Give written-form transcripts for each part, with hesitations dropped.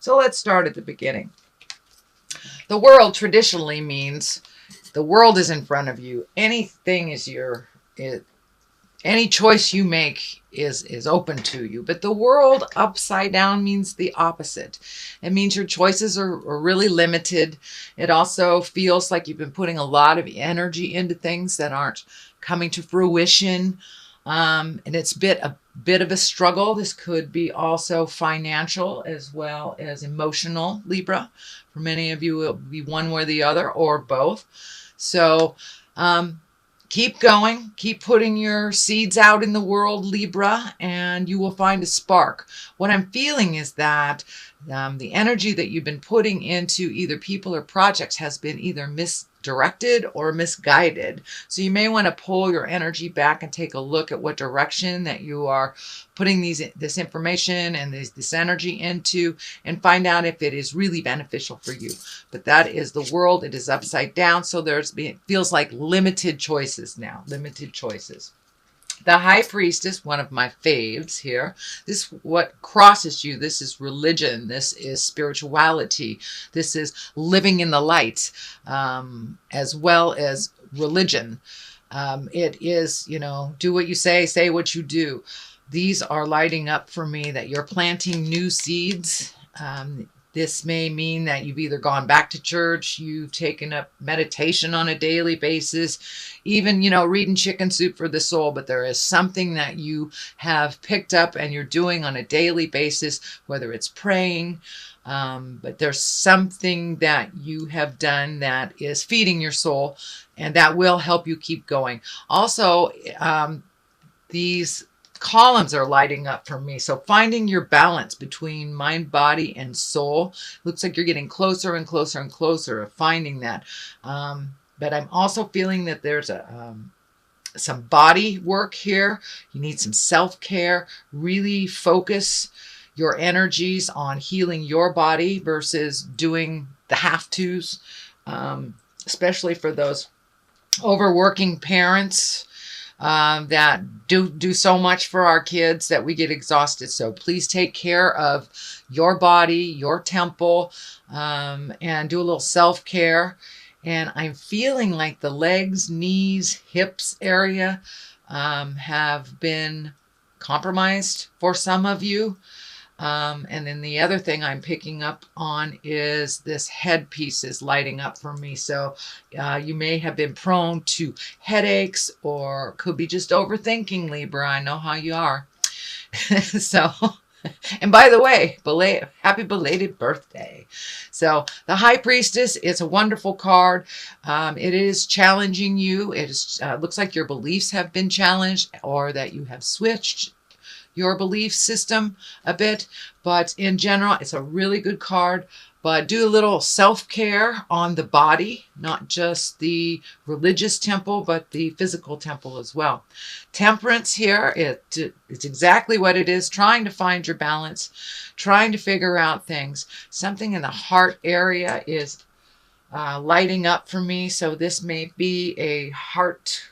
So let's start at the beginning. The world traditionally means the world is in front of you. Anything is any choice you make is open to you. But the world upside down means the opposite. It means your choices are really limited. It also feels like you've been putting a lot of energy into things that aren't coming to fruition. And it's a bit of a struggle. This could be also financial as well as emotional, Libra. For many of you, it will be one or the other or both. So keep going, keep putting your seeds out in the world, Libra, and you will find a spark. What I'm feeling is that the energy that you've been putting into either people or projects has been either misdirected or misguided. So you may want to pull your energy back and take a look at what direction that you are putting this information and this energy into, and find out if it is really beneficial for you. But that is the world. It is upside down. So it feels like limited choices now, limited choices. The High Priestess, one of my faves here. This what crosses you. This is religion. This is spirituality. This is living in the light, as well as religion. It is, do what you say what you do. These are lighting up for me that you're planting new seeds. This may mean that you've either gone back to church, you've taken up meditation on a daily basis, even, reading Chicken Soup for the Soul, but there is something that you have picked up and you're doing on a daily basis, whether it's praying, but there's something that you have done that is feeding your soul, and that will help you keep going. Also, these columns are lighting up for me. So finding your balance between mind, body, and soul. Looks like you're getting closer and closer and closer of finding that. But I'm also feeling that there's some body work here. You need some self-care. Really focus your energies on healing your body versus doing the have-tos, especially for those overworking parents that do so much for our kids that we get exhausted. So please take care of your body, your temple, and do a little self-care. And I'm feeling like the legs, knees, hips area have been compromised for some of you. And then the other thing I'm picking up on is this headpiece is lighting up for me. So you may have been prone to headaches, or could be just overthinking, Libra. I know how you are. So, and by the way, happy belated birthday. So the High Priestess is a wonderful card. It is challenging you. It is, looks like your beliefs have been challenged, or that you have switched your belief system a bit, but in general, it's a really good card. But do a little self-care on the body, not just the religious temple, but the physical temple as well. Temperance here, it's exactly what it is, trying to find your balance, trying to figure out things. Something in the heart area is lighting up for me, so this may be a heart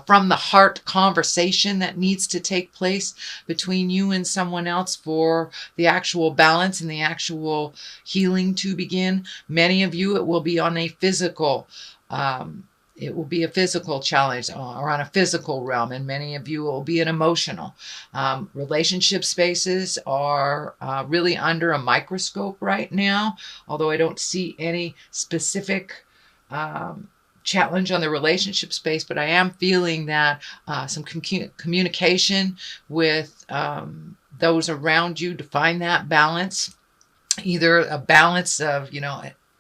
from the heart conversation that needs to take place between you and someone else for the actual balance and the actual healing to begin. Many of you, it will be on a physical, it will be a physical challenge or on a physical realm, and many of you will be an emotional. Relationship spaces are really under a microscope right now, although I don't see any specific challenge on the relationship space, but I am feeling that some communication with those around you to find that balance, either a balance of,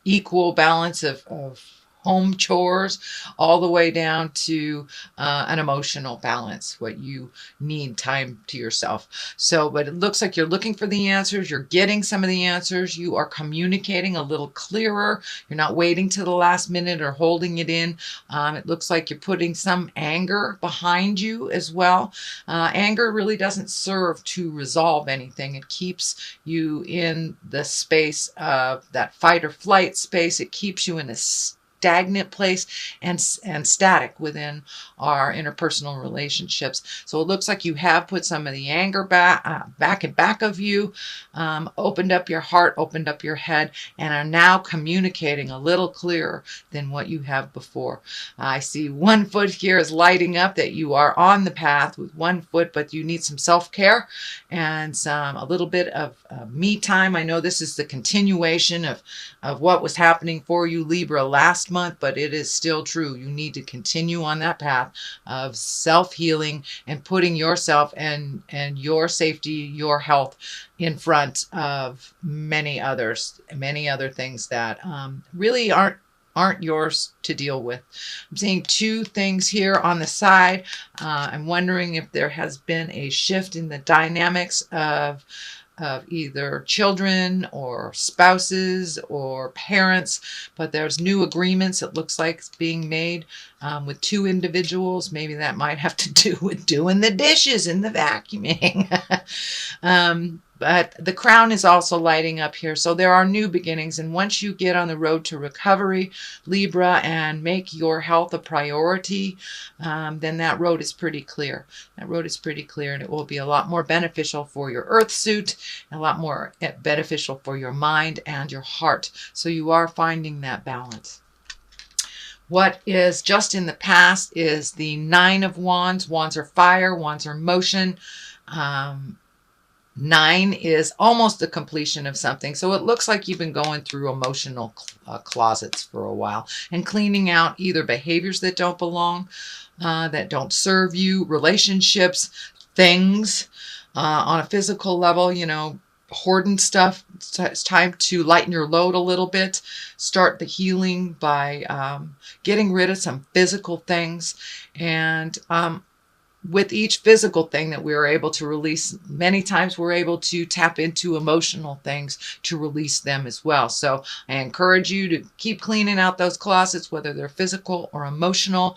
equal balance of home chores, all the way down to an emotional balance, what you need time to yourself. So, but it looks like you're looking for the answers. You're getting some of the answers. You are communicating a little clearer. You're not waiting to the last minute or holding it in. It looks like you're putting some anger behind you as well. Anger really doesn't serve to resolve anything. It keeps you in the space of that fight or flight space. It keeps you in a stagnant place and static within our interpersonal relationships. So it looks like you have put some of the anger back of you, opened up your heart, opened up your head, and are now communicating a little clearer than what you have before. I see one foot here is lighting up, that you are on the path with one foot, but you need some self-care and a little bit of me time. I know this is the continuation of what was happening for you, Libra, last month, but it is still true. You need to continue on that path of self-healing and putting yourself and your safety, your health in front of many other things that really aren't yours to deal with. I'm seeing two things here on the side. I'm wondering if there has been a shift in the dynamics of either children or spouses or parents, but there's new agreements, it looks like, it's being made with two individuals. Maybe that might have to do with doing the dishes and the vacuuming. But the crown is also lighting up here. So there are new beginnings. And once you get on the road to recovery, Libra, and make your health a priority, then that road is pretty clear. That road is pretty clear, and it will be a lot more beneficial for your earth suit, a lot more beneficial for your mind and your heart. So you are finding that balance. What is just in the past is the Nine of Wands. Wands are fire, wands are motion. 9 is almost the completion of something. So it looks like you've been going through emotional closets for a while and cleaning out either behaviors that don't belong, that don't serve you, relationships, things on a physical level, hoarding stuff. It's time to lighten your load a little bit. Start the healing by getting rid of some physical things. And with each physical thing that we are able to release, many times we're able to tap into emotional things to release them as well. So I encourage you to keep cleaning out those closets, whether they're physical or emotional.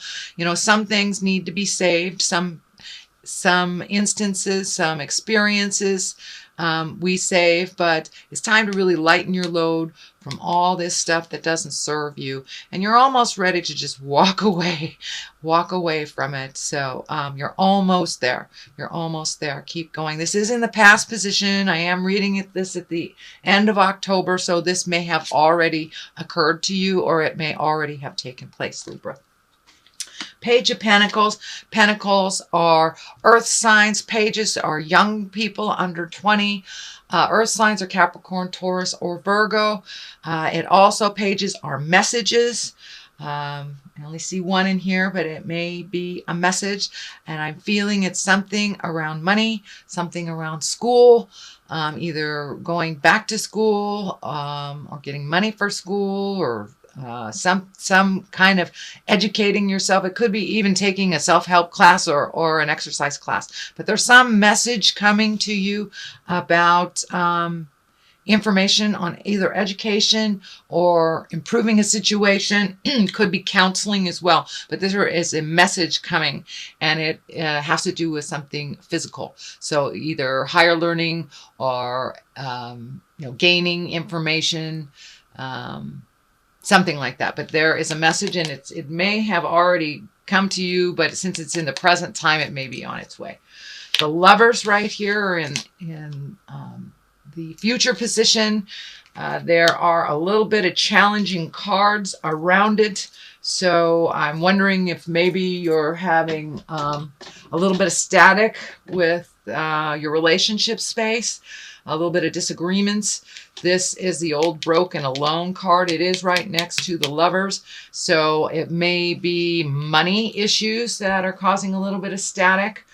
Some things need to be saved. Some instances, some experiences we save, but it's time to really lighten your load from all this stuff that doesn't serve you, and you're almost ready to just walk away from it. So you're almost there. Keep going. This is in the past position. I am reading this at the end of October, so this may have already occurred to you, or it may already have taken place, Libra. Page of Pentacles. Pentacles are earth signs. Pages are young people under 20. Earth signs are Capricorn, Taurus, or Virgo. Pages are messages. I only see one in here, but it may be a message. And I'm feeling it's something around money, something around school, either going back to school or getting money for school, or some kind of educating yourself. It could be even taking a self-help class or an exercise class. But there's some message coming to you about information on either education or improving a situation. Could be counseling as well. But there is a message coming, and it has to do with something physical. So either higher learning or gaining information. Something like that. But there is a message, and it may have already come to you, but since it's in the present time, it may be on its way. The Lovers right here are in the future position. There are a little bit of challenging cards around it. So I'm wondering if maybe you're having a little bit of static with your relationship space, a little bit of disagreements. This is the old broken alone card. It is right next to the Lovers. So it may be money issues that are causing a little bit of static.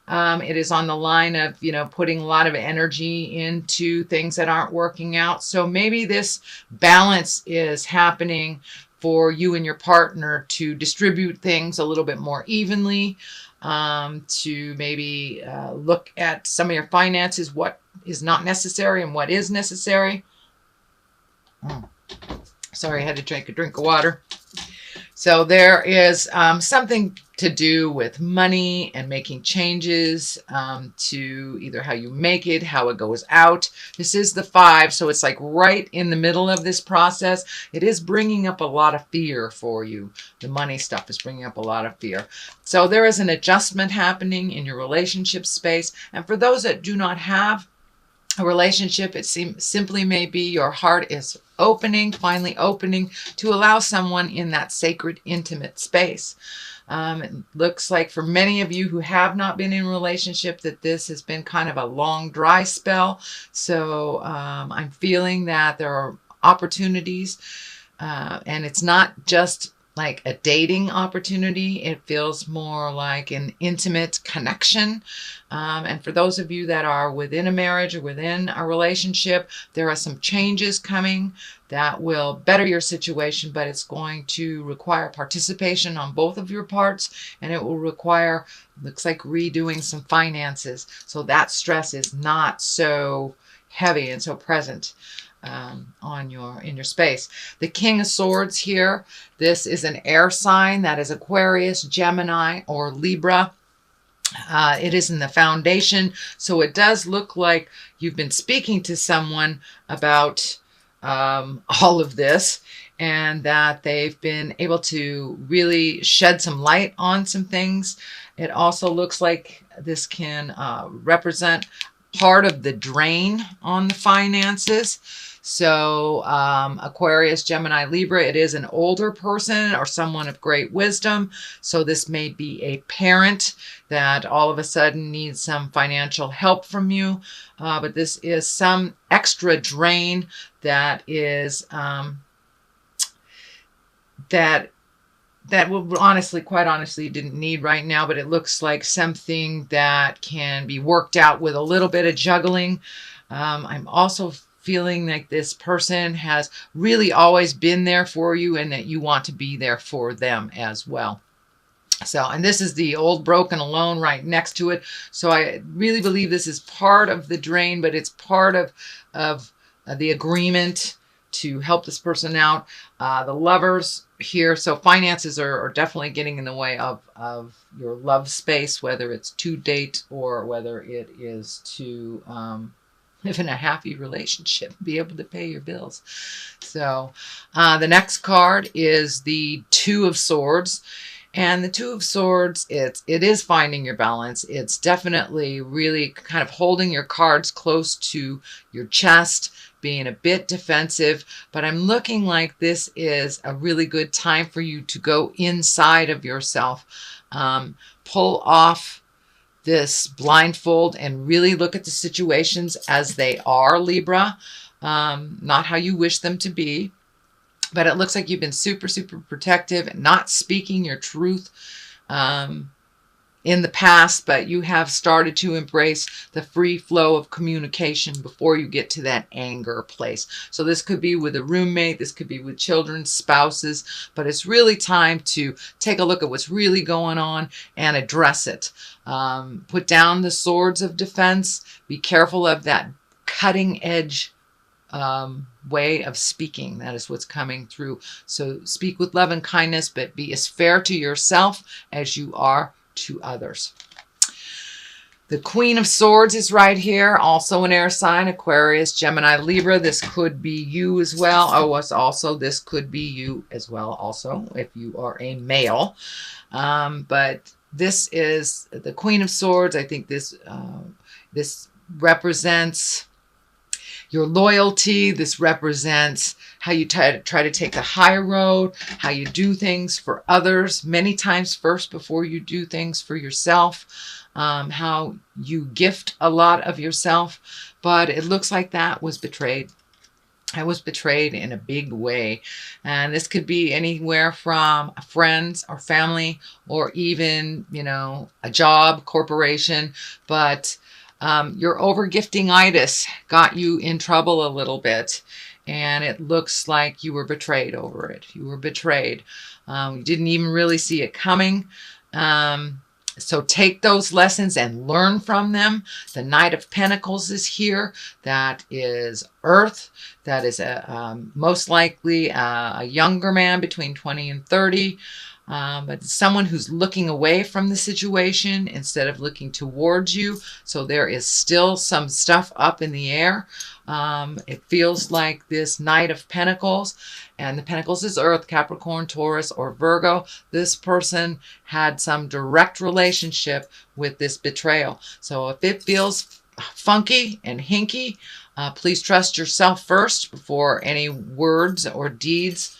It is on the line of, putting a lot of energy into things that aren't working out. So maybe this balance is happening for you and your partner to distribute things a little bit more evenly, to maybe look at some of your finances, what is not necessary and what is necessary. Sorry, I had to drink a drink of water. So there is something to do with money and making changes to either how you make it, how it goes out. This is the 5, so it's like right in the middle of this process. It is bringing up a lot of fear for you. The money stuff is bringing up a lot of fear. So there is an adjustment happening in your relationship space. And for those that do not have a relationship, it simply may be your heart is opening, finally opening to allow someone in that sacred, intimate space. It looks like for many of you who have not been in a relationship that this has been kind of a long, dry spell. So I'm feeling that there are opportunities, and it's not just like a dating opportunity. It feels more like an intimate connection. And for those of you that are within a marriage or within a relationship, there are some changes coming that will better your situation, but it's going to require participation on both of your parts, and it will require, looks like, redoing some finances. So that stress is not so heavy and so present in your space. The King of Swords here, this is an air sign. That is Aquarius, Gemini, or Libra. It is in the foundation, so it does look like you've been speaking to someone about all of this, and that they've been able to really shed some light on some things. It also looks like this can represent part of the drain on the finances. So Aquarius, Gemini, Libra, it is an older person or someone of great wisdom. So this may be a parent that all of a sudden needs some financial help from you. But this is some extra drain that is that will honestly, quite honestly, didn't need right now, but it looks like something that can be worked out with a little bit of juggling. I'm also feeling like this person has really always been there for you and that you want to be there for them as well. So, and this is the old broken alone right next to it. So I really believe this is part of the drain, but it's part of the agreement to help this person out. The Lovers here. So finances are definitely getting in the way of your love space, whether it's to date or whether it is to live in a happy relationship, be able to pay your bills. So the next card is the 2 of Swords. And the 2 of Swords, it is finding your balance. It's definitely really kind of holding your cards close to your chest, being a bit defensive. But I'm looking like this is a really good time for you to go inside of yourself, pull off this blindfold and really look at the situations as they are, Libra, not how you wish them to be. But it looks like you've been super, super protective, not speaking your truth in the past, but you have started to embrace the free flow of communication before you get to that anger place. So this could be with a roommate, this could be with children, spouses, but it's really time to take a look at what's really going on and address it. Put down the swords of defense. Be careful of that cutting edge way of speaking. That is what's coming through. So speak with love and kindness, but be as fair to yourself as you are to others. The Queen of Swords is right here, also an air sign, Aquarius, Gemini, Libra. This could be you as well. Oh, this could be you as well also if you are a male. But this is the Queen of Swords. I think this represents your loyalty. This represents how you try to take the high road, how you do things for others, many times first before you do things for yourself, how you gift a lot of yourself. But it looks like that was betrayed. I was betrayed in a big way. And this could be anywhere from friends or family or even, a job, corporation. But your over-gifting-itis got you in trouble a little bit, and it looks like you were betrayed over it. You were betrayed. You didn't even really see it coming. So take those lessons and learn from them. The Knight of Pentacles is here. That is Earth. That is most likely a younger man between 20 and 30. But someone who's looking away from the situation instead of looking towards you. So there is still some stuff up in the air. It feels like this Knight of Pentacles, and the Pentacles is Earth, Capricorn, Taurus, or Virgo. This person had some direct relationship with this betrayal. So if it feels funky and hinky, please trust yourself first before any words or deeds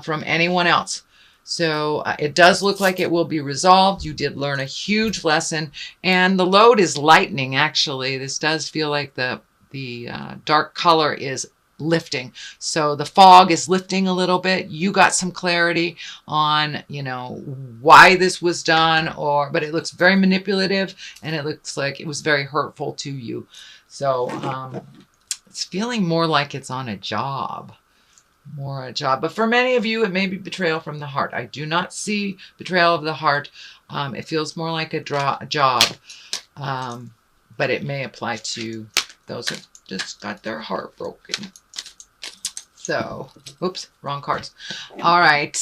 from anyone else. So it does look like it will be resolved. You did learn a huge lesson, and the load is lightening. Actually, this does feel like the dark color is lifting. So the fog is lifting a little bit. You got some clarity on, why this was done, but it looks very manipulative, and it looks like it was very hurtful to you. So it's feeling more like it's on a job. But for many of you, it may be betrayal from the heart. I do not see betrayal of the heart. It feels more like a job, but it may apply to those who just got their heart broken. So, oops, wrong cards. All right.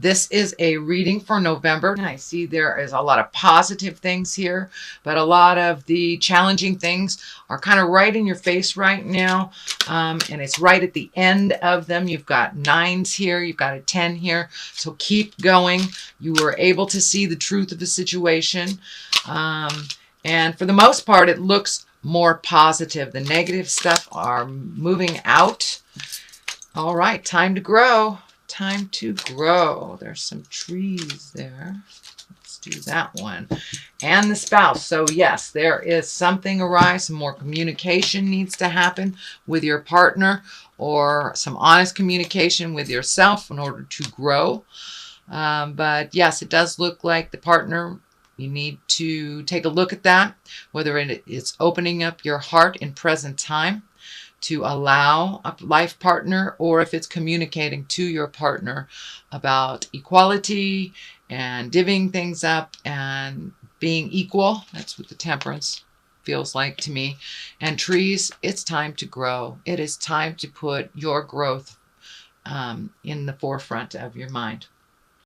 This is a reading for November. I see there is a lot of positive things here, but a lot of the challenging things are kind of right in your face right now. And it's right at the end of them. You've got 9s here. You've got a 10 here. So keep going. You were able to see the truth of the situation. And for the most part, it looks more positive. The negative stuff are moving out. All right, time to grow. Time to grow. There's some trees there. Let's do that one. And the spouse. So yes, there is something arise. Some more communication needs to happen with your partner, or some honest communication with yourself in order to grow. But yes, it does look like the partner, you need to take a look at that, whether it's opening up your heart in present time to allow a life partner, or if it's communicating to your partner about equality and divvying things up and being equal. That's what the Temperance feels like to me. And trees, it's time to grow. It is time to put your growth in the forefront of your mind.